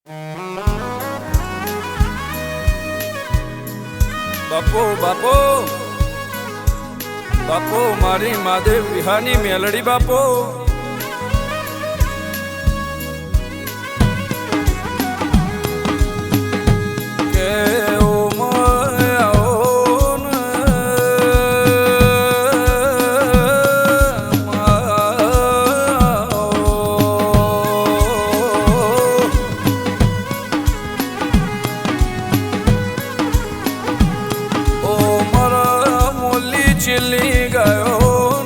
બાપો બાપો બાપો મારી મહાદેવ વિહાની મેલડી બાપો કે ચીલી ગયો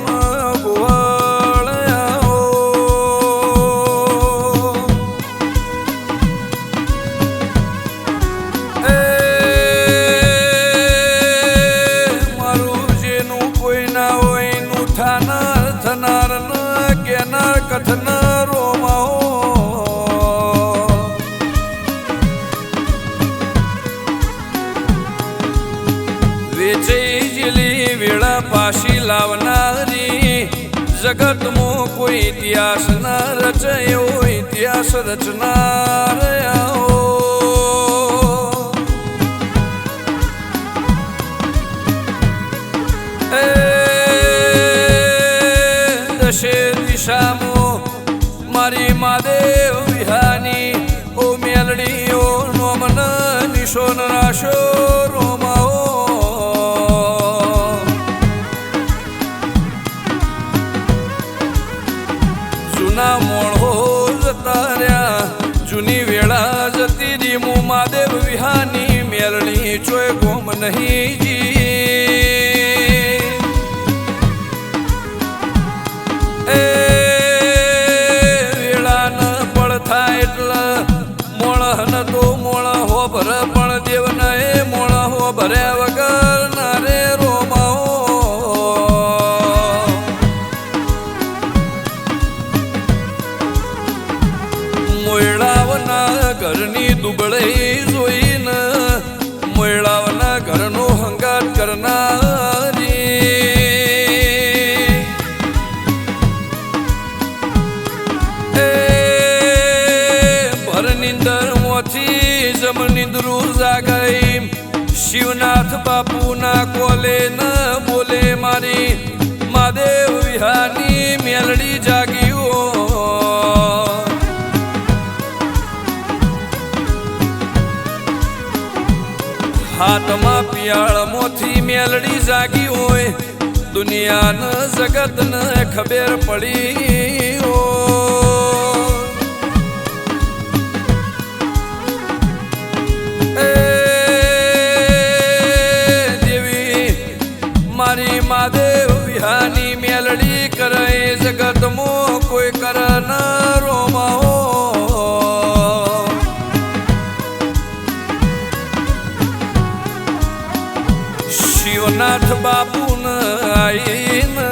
મારું જેનું કોઈ ના હોય નું થાનાર થનાર ન કેનાર કથનાર વેળા પાછી લાવનારી જગત મો કોઈ ઇતિહાસ ના રચાયો ઇતિહાસ રચનાર દશે દિશામાં મારી મહાદેવ વિહાની ઓ મેલડી ઓ નોમન નિશોન રાશો રોમાઓ જૂના મોણો જતા રહ્યા જૂની વેળા જતી રી મુ મહાદેવ વિહાની મેલડી ચોય ગોમ નહીં જી એ વેળા ન પડ થાય એટલે મોણ ન તો મોણ હો ભર પણ દેવ ન એ મોણ હો ભર્યા વગર ના રે રોમાઓ મોયળાવના ઘરની દુબળઈ જોઈને મોયળાવના ઘરનો હંગાત કરનારી એ ભર નિંદર મોથી જમ નિંદરું જાગઈ શિવનાથ બાપુના કોલે ન બોલે મારી મહાદેવ વિહાની મેલડી જાગીઓ હાથમાં પિયાળમોથી મેલડી જાગી હોય દુનિયાને જગતને ખબર પડી એ દેવી મારી મહાદેવ વિહાની મેલડી કરે જગતમાં કોઈ કર ન રોમાઓ શિવનાથ બાપુન આઈને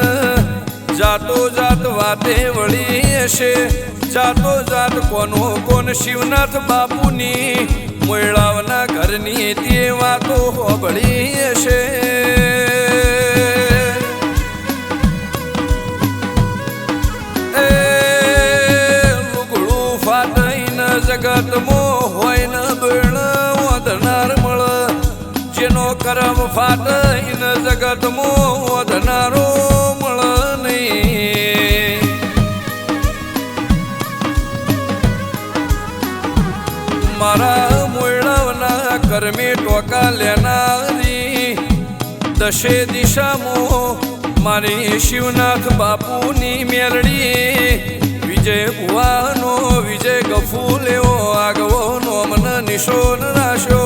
જાતો જાત વાતે વળી હશે જાતો જાત કોનો કોન શિવનાથ બાપુની મોયળાવના ઘરની તે વાતો હોબળી હશે એ લુગડું ફાટઈને જગતમાં હોય ને દોણ વધનાર મળ જેનો કરમ ફાટઈન જગતમાં વધનારો મળ નહીં મારા મોયળાવના કર્મે ટોકા લેનારી દશે દિશામાં મારી શિવનાથ બાપુની મેલડી વિજય ભુવાનો વિજય ગફુલેવો આગવો નોમન નિશોન રાશો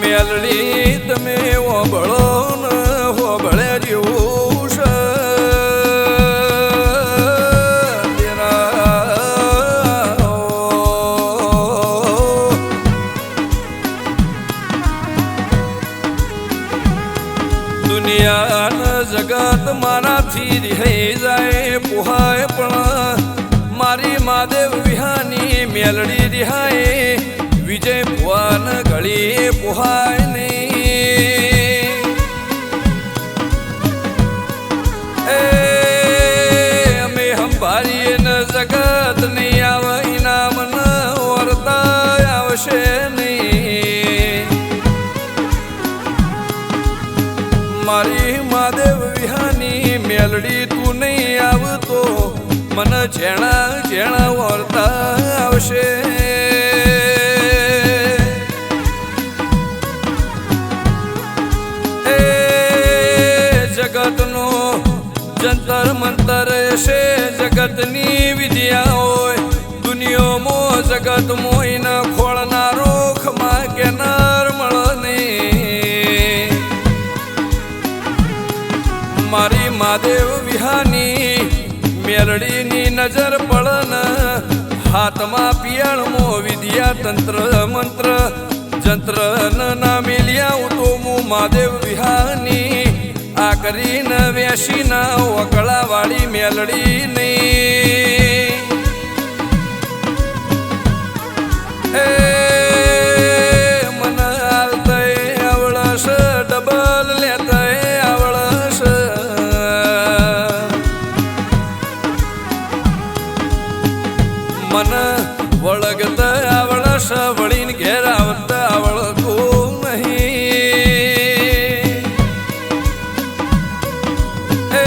મેલડી તમે હોબળો ન હોબળે જેવું છે દુનિયાના જગત મારાથી રિહાઈ જાય પોહાય પણ મારી મહાદેવ વિહાની મેલડી રિહાય વિજય ભુવન ઘડી પોહાય નહીં મન જેણા જેણા વર્તા આવશે એ જગતનો જંતર મંતર છે જગતની વિદ્યા હોય દુનિયામાં જગત મોઈને ખોળનારો ખમા કેનાર મળને મારી મહાદેવ વિહાની મેલડીની નજર પડન હાથમાં પિયાળમાં વિદ્યા તંત્ર મંત્ર જંત્ર ના મિલ્યા તો હું મહાદેવ વિહાની આ કરીને વેશીના વકળા વાળી મેલડીની એ મન હાલતય આવડશ ડબલ લેતય આવડશ મન વળગત આવડશ વળીને ઘેર આવતા આવડતું નહીં એ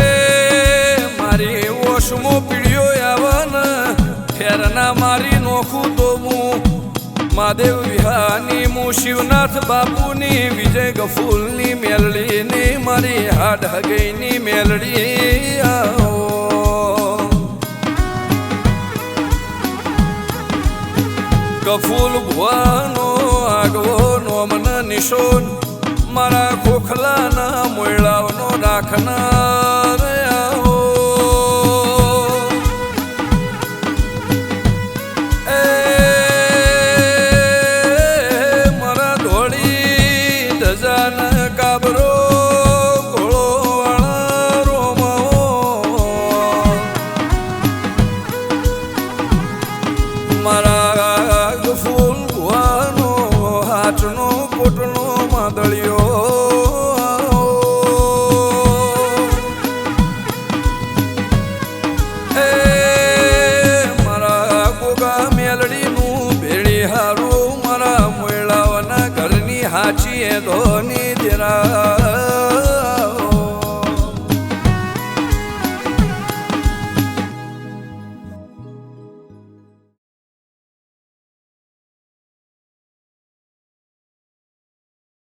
મારી ઓશમો પીડીઓ આવન ફેરના મારી નોખું તો હું મહાદેવ વિહાની હું શિવનાથ બાપુની વિજય ગફૂલની મેલડીની મારી હાડ હગઈની મેલડી આવો ગફૂલ ભુવાનો આગવો નોમન નિશોન મારા ખોખલાના મોયળાવનો રાખનાર આવો કાબરો ઘોળો વાળા રોમાવો મારા ગફૂલ ભુવાનો હાથનો કોટનો માદળિયો એ મારા ગોગા મેલડીનું ભેળી હારું મારા મોયળાવાના ઘરની હાચી ધોની દેરા